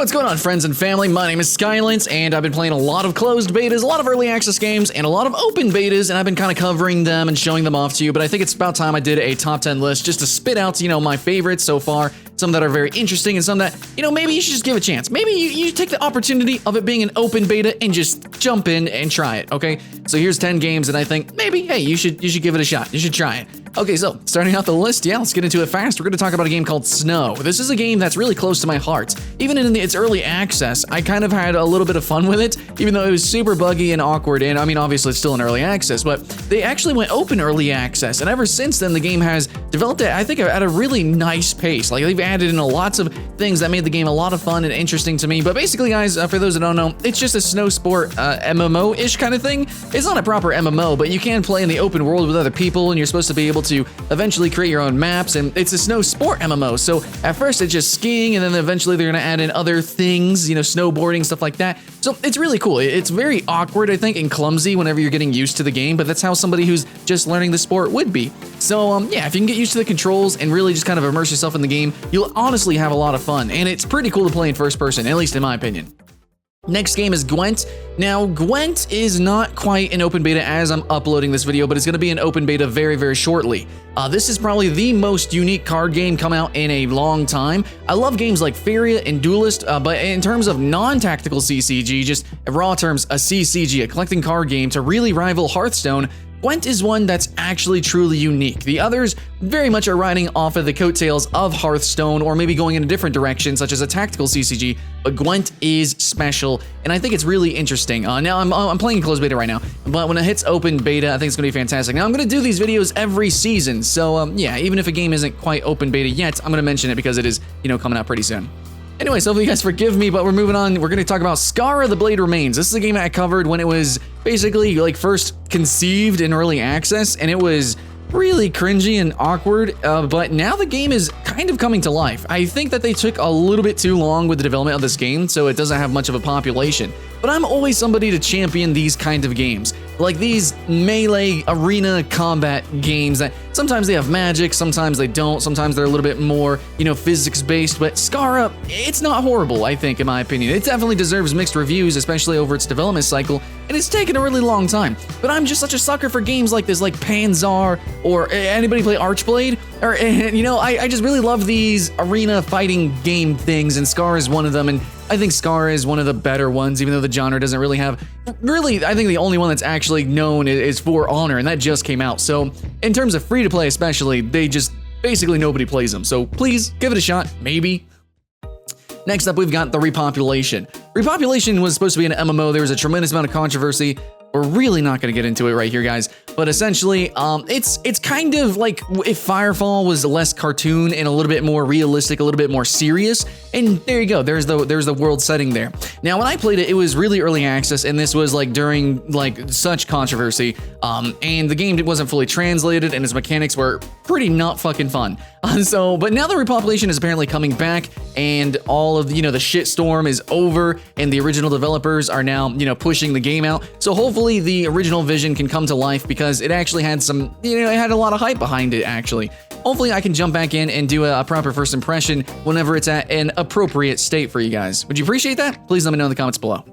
What's going on, friends and family? My name is Skylent, and I've been playing a lot of closed betas, a lot of early access games, and a lot of open betas, and I've been kind of covering them and showing them off to you, but I think it's about time I did a top 10 list just to spit out, my favorites so far, some that are very interesting, and some that, maybe you should just give a chance. Maybe you take the opportunity of it being an open beta and just jump in and try it, okay? So here's 10 games that I think, maybe, hey, you should give it a shot. You should try it. Okay, so starting out the list, let's get into it fast. We're going to talk about a game called Snow. This is a game that's really close to my heart. Even in its early access, I kind of had a little bit of fun with it, even though it was super buggy and awkward, and I mean, obviously it's still in early access, but they actually went open early access, and ever since then, the game has developed, I think, at a really nice pace. Like, they've added in lots of things that made the game a lot of fun and interesting to me, but basically, guys, for those that don't know, it's just a snow sport MMO-ish kind of thing. It's not a proper MMO, but you can play in the open world with other people, and you're supposed to be able to eventually create your own maps, and it's a snow sport MMO. So at first it's just skiing, and then eventually they're gonna add in other things, snowboarding, stuff like that. So it's really cool. It's very awkward, I think, and clumsy whenever you're getting used to the game, but that's how somebody who's just learning the sport would be. So yeah, if you can get used to the controls and really just kind of immerse yourself in the game, you'll honestly have a lot of fun, and it's pretty cool to play in first person, at least in my opinion. Next game is Gwent. Now, Gwent is not quite an open beta as I'm uploading this video, but it's going to be an open beta very, very shortly. This is probably the most unique card game come out in a long time. I love games like Feria and Duelist, but in terms of non-tactical CCG, just raw terms, a CCG, a collecting card game to really rival Hearthstone, Gwent is one that's actually truly unique. The others very much are riding off of the coattails of Hearthstone, or maybe going in a different direction, such as a tactical CCG, but Gwent is special, and I think it's really interesting. Now, I'm playing closed beta right now, but when it hits open beta, I think it's going to be fantastic. Now, I'm going to do these videos every season, so yeah, even if a game isn't quite open beta yet, I'm going to mention it because it is, coming out pretty soon. Anyway, so hopefully you guys forgive me, but we're moving on. We're going to talk about Skara the Blade Remains. This is a game that I covered when it was basically first conceived in early access, and it was really cringy and awkward, but now the game is kind of coming to life. I think that they took a little bit too long with the development of this game, so it doesn't have much of a population. But I'm always somebody to champion these kinds of games, like these melee arena combat games that sometimes they have magic, sometimes they don't, sometimes they're a little bit more, physics-based, but Skara, it's not horrible, I think, in my opinion. It definitely deserves mixed reviews, especially over its development cycle, and it's taken a really long time. But I'm just such a sucker for games like this, like Panzer, or anybody play Archblade? Or, I just really love these arena fighting game things, and Skara is one of them, and I think Skara is one of the better ones, even though the genre doesn't really have, I think the only one that's actually known is For Honor, and that just came out. So in terms of free to play especially, basically nobody plays them. So please give it a shot, maybe. Next up, we've got the Repopulation. Repopulation was supposed to be an MMO. There was a tremendous amount of controversy. We're really not going to get into it right here, guys. But essentially, it's kind of like if Firefall was less cartoon and a little bit more realistic, a little bit more serious. And there you go. There's the world setting there. Now, when I played it, it was really early access, and this was during such controversy. And the game wasn't fully translated, and its mechanics were pretty not fucking fun. But now the Repopulation is apparently coming back, and all of the shitstorm is over, and the original developers are now pushing the game out. So hopefully the original vision can come to life, because it actually had some, it had a lot of hype behind it, actually. Hopefully I can jump back in and do a proper first impression whenever it's at an appropriate state for you guys. Would you appreciate that? Please let me know in the comments below.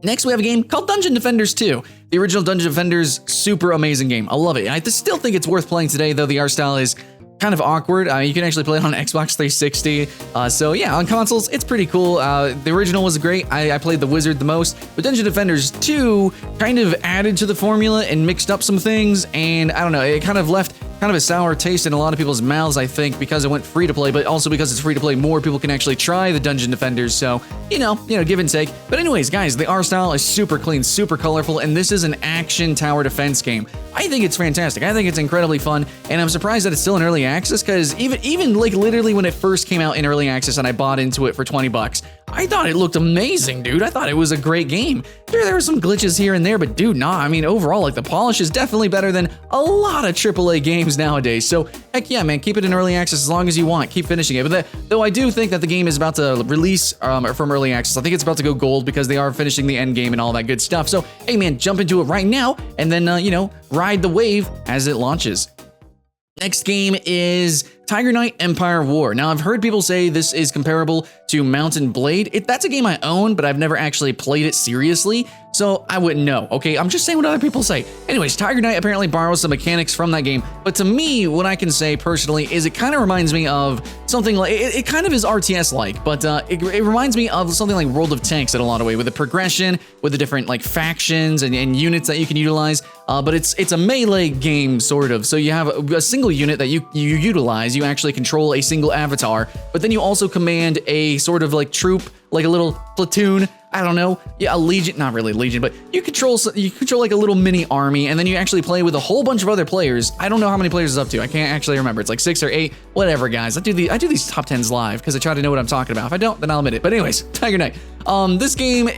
Next, we have a game called Dungeon Defenders 2. The original Dungeon Defenders, super amazing game. I love it. I still think it's worth playing today, though the art style is kind of awkward. You can actually play it on Xbox 360. So yeah, on consoles, it's pretty cool. The original was great. I played the Wizard the most, but Dungeon Defenders 2 kind of added to the formula and mixed up some things, and I don't know, it kind of left kind of a sour taste in a lot of people's mouths, I think, because it went free to play, but also because it's free to play, more people can actually try the Dungeon Defenders, so, give and take. But anyways, guys, the art style is super clean, super colorful, and this is an action tower defense game. I think it's fantastic. I think it's incredibly fun, and I'm surprised that it's still in early access, because even literally when it first came out in early access and I bought into it for 20 bucks, I thought it looked amazing, dude. I thought it was a great game. Sure, there were some glitches here and there, but dude, overall, the polish is definitely better than a lot of AAA games nowadays. So heck yeah, man, keep it in early access as long as you want. Keep finishing it. But though I do think that the game is about to release from early access. I think it's about to go gold because they are finishing the end game and all that good stuff. So hey, man, jump into it right now and then ride the wave as it launches. Next game is Tiger Knight Empire War. Now, I've heard people say this is comparable to Mount & Blade. That's a game I own, but I've never actually played it seriously, so I wouldn't know, okay? I'm just saying what other people say. Anyways, Tiger Knight apparently borrows some mechanics from that game, but to me, what I can say personally is it kind of reminds me of something like, it kind of is RTS-like, but it reminds me of something like World of Tanks in a lot of ways, with the progression, with the different like factions and units that you can utilize, but it's a melee game, sort of. So you have a single unit that you utilize, you actually control a single avatar, but then you also command a sort of like troop, like a little platoon, I don't know, yeah, a legion, not really legion, but you control like a little mini army, and then you actually play with a whole bunch of other players. I don't know how many players it's up to. I can't actually remember. It's like 6 or 8, whatever, guys. I do these top 10s live because I try to know what I'm talking about. If I don't, then I'll admit it. But anyways, Tiger Knight. This game,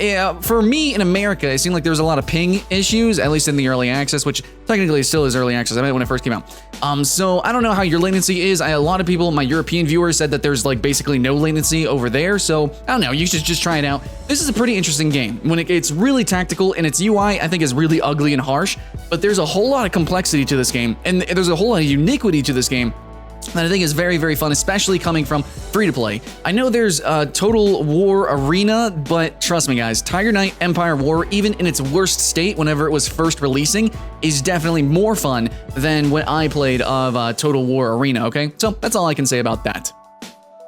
for me in America, it seemed like there was a lot of ping issues, at least in the early access, which technically still is early access. I meant when it first came out. So I don't know how your latency is. A lot of people, my European viewers, said that there's like basically no latency over there. So I don't know. You should just try it out. This is a pretty interesting game. When it's really tactical, and its UI I think is really ugly and harsh, but there's a whole lot of complexity to this game, and there's a whole lot of uniquity to this game that I think is very, very fun, especially coming from free-to-play. I know there's Total War Arena, but trust me, guys, Tiger Knight Empire War, even in its worst state whenever it was first releasing, is definitely more fun than what I played of Total War Arena, okay? So that's all I can say about that.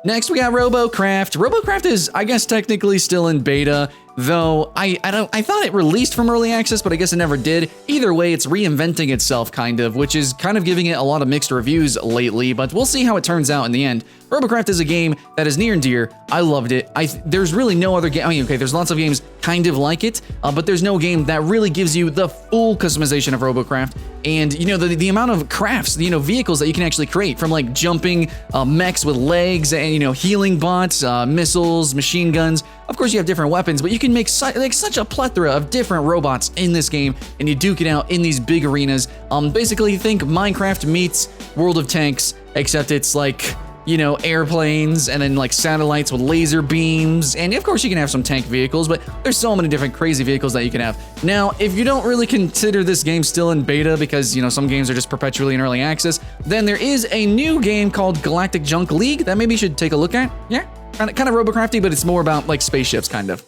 Next, we got Robocraft. Robocraft is, I guess, technically still in beta, though I thought it released from early access, but I guess it never did. Either way, it's reinventing itself, kind of, which is kind of giving it a lot of mixed reviews lately, but we'll see how it turns out in the end. Robocraft is a game that is near and dear. I loved it. There's really no other game. I mean, okay, there's lots of games kind of like it, but there's no game that really gives you the full customization of Robocraft. And, you know, the amount of crafts, you know, vehicles that you can actually create, from like jumping mechs with legs and, you know, healing bots, missiles, machine guns. Of course, you have different weapons, but you can make such a plethora of different robots in this game, and you duke it out in these big arenas. Basically, think Minecraft meets World of Tanks, except it's like, you know, airplanes and then like satellites with laser beams. And of course you can have some tank vehicles, but there's so many different crazy vehicles that you can have. Now, if you don't really consider this game still in beta because, you know, some games are just perpetually in early access, then there is a new game called Galactic Junk League that maybe you should take a look at. Yeah, kind of Robocrafty, but it's more about like spaceships, kind of.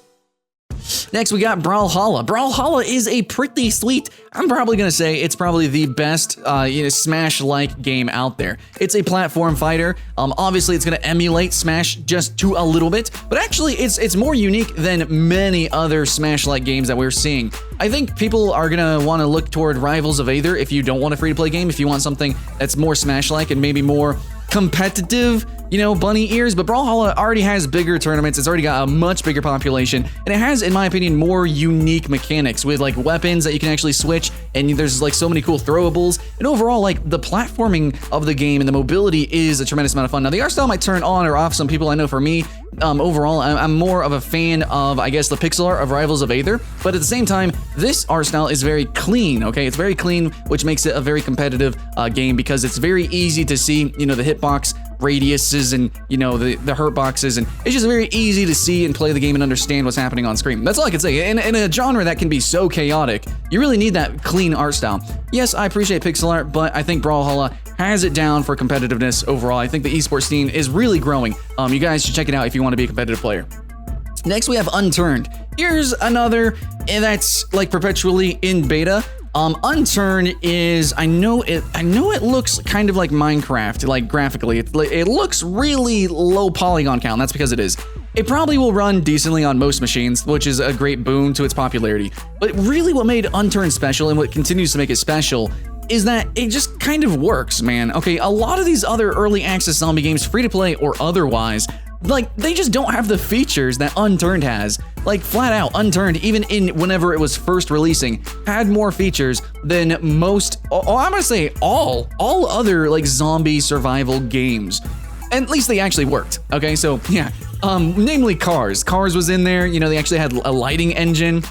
Next, we got Brawlhalla. Brawlhalla is a pretty sweet, I'm probably gonna say it's probably the best, you know, Smash-like game out there. It's a platform fighter. Obviously, it's gonna emulate Smash just to a little bit, but actually, it's more unique than many other Smash-like games that we're seeing. I think people are gonna want to look toward Rivals of Aether if you don't want a free-to-play game, if you want something that's more Smash-like and maybe more competitive, you know, bunny ears. But Brawlhalla already has bigger tournaments, it's already got a much bigger population, and it has, in my opinion, more unique mechanics with like weapons that you can actually switch, and there's like so many cool throwables, and overall, like, the platforming of the game and the mobility is a tremendous amount of fun. Now, the art style might turn on or off some people. I know for me, overall, I'm more of a fan of, I guess, the pixel art of Rivals of Aether, but at the same time, this art style is very clean, okay? It's very clean, which makes it a very competitive game because it's very easy to see, you know, the hitbox radiuses and, you know, the hurt boxes, and it's just very easy to see and play the game and understand what's happening on screen. That's all I can say. In a genre that can be so chaotic, you really need that clean art style. Yes, I appreciate pixel art, but I think Brawlhalla has it down for competitiveness overall. I think the esports scene is really growing. You guys should check it out if you want to be a competitive player. Next, we have Unturned. Here's another that's like perpetually in beta. Unturned is, I know it looks kind of like Minecraft, like graphically. It looks really low polygon count. That's because it is. It probably will run decently on most machines, which is a great boon to its popularity. But really what made Unturned special, and what continues to make it special, is that it just kind of works, man. Okay, a lot of these other early access zombie games, free to play or otherwise, like, they just don't have the features that Unturned has. Like, flat out, Unturned, even in whenever it was first releasing, had more features than most, I'm gonna say all other, like, zombie survival games. And at least they actually worked, okay? So, yeah, namely Cars. Cars was in there, you know, they actually had a lighting engine.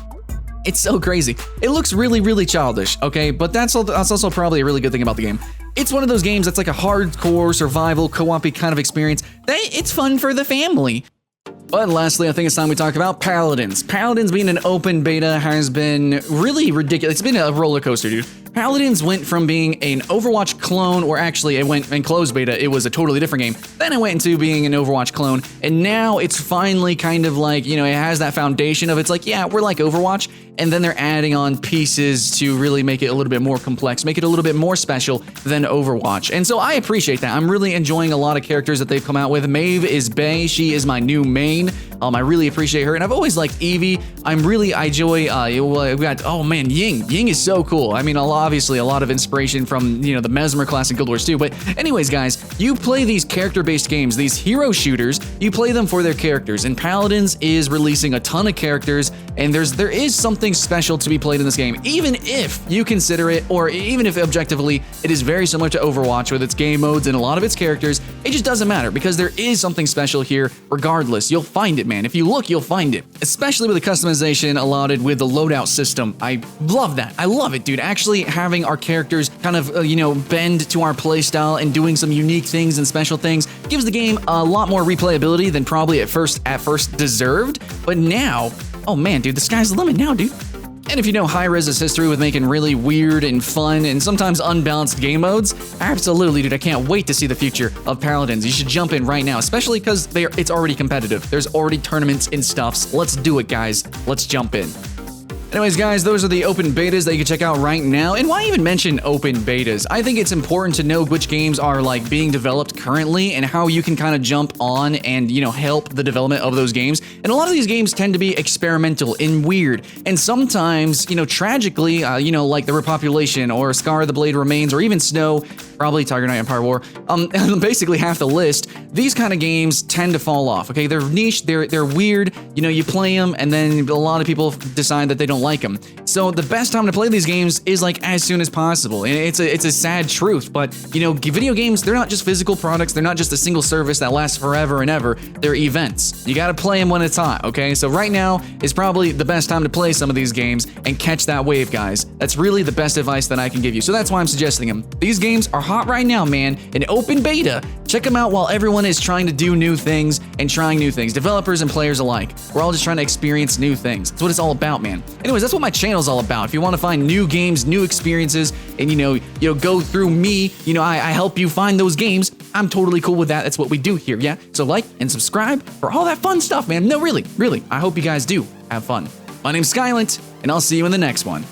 It's so crazy. It looks really, really childish, okay? But that's also probably a really good thing about the game. It's one of those games that's like a hardcore survival co-op-y kind of experience. It's fun for the family. But lastly, I think it's time we talk about Paladins. Paladins being an open beta has been really ridiculous. It's been a roller coaster, dude. Paladins went from being an Overwatch clone, or actually it went in closed beta, it was a totally different game. Then it went into being an Overwatch clone, and now it's finally kind of like, you know, it has that foundation of it's like, yeah, we're like Overwatch, and then they're adding on pieces to really make it a little bit more complex, make it a little bit more special than Overwatch. And so I appreciate that. I'm really enjoying a lot of characters that they've come out with. Maeve is Bae. She is my new main. I really appreciate her, and I've always liked Evie. I enjoy, we've got, oh man, Ying. Ying is so cool. I mean, obviously a lot of inspiration from, you know, the Mesmer class in Guild Wars 2, but anyways, guys, you play these character-based games, these hero shooters, you play them for their characters, and Paladins is releasing a ton of characters, and there is something special to be played in this game, even if you consider it, or even if objectively it is very similar to Overwatch with its game modes and a lot of its characters. It just doesn't matter, because there is something special here regardless. You'll find it, man. If you look, you'll find it, especially with the customization allotted with the loadout system. I love that. I love it, dude. Actually having our characters kind of, you know, bend to our playstyle and doing some unique things and special things gives the game a lot more replayability than probably at first deserved. But now, oh man, dude, the sky's the limit now, dude. And if you know Hi-Rez's history with making really weird and fun and sometimes unbalanced game modes, absolutely, dude, I can't wait to see the future of Paladins. You should jump in right now, especially because it's already competitive. There's already tournaments and stuffs. Let's do it, guys. Let's jump in. Anyways, guys, those are the open betas that you can check out right now. And why even mention open betas? I think it's important to know which games are like being developed currently and how you can kind of jump on and, you know, help the development of those games. And a lot of these games tend to be experimental and weird. And sometimes, you know, tragically, you know, like the Repopulation or Scar the Blade Remains or even Snow, probably Tiger Knight Empire War, basically half the list, these kind of games tend to fall off, okay? They're niche, they're weird, you know, you play them and then a lot of people decide that they don't like them. So the best time to play these games is like as soon as possible. And it's a sad truth, but you know, video games, they're not just physical products, they're not just a single service that lasts forever and ever, they're events. You gotta play them when it's hot, okay? So right now is probably the best time to play some of these games and catch that wave, guys. That's really the best advice that I can give you. So that's why I'm suggesting them. These games are hot right now, man, in open beta. Check them out while everyone is trying to do new things and trying new things, developers and players alike. We're all just trying to experience new things. That's what it's all about, man. Anyways, that's what my channel's all about. If you want to find new games, new experiences, and you know, go through me, you know, I help you find those games, I'm totally cool with that. That's what we do here, yeah? So like and subscribe for all that fun stuff, man. No, really, I hope you guys do have fun. My name's Skylent, and I'll see you in the next one.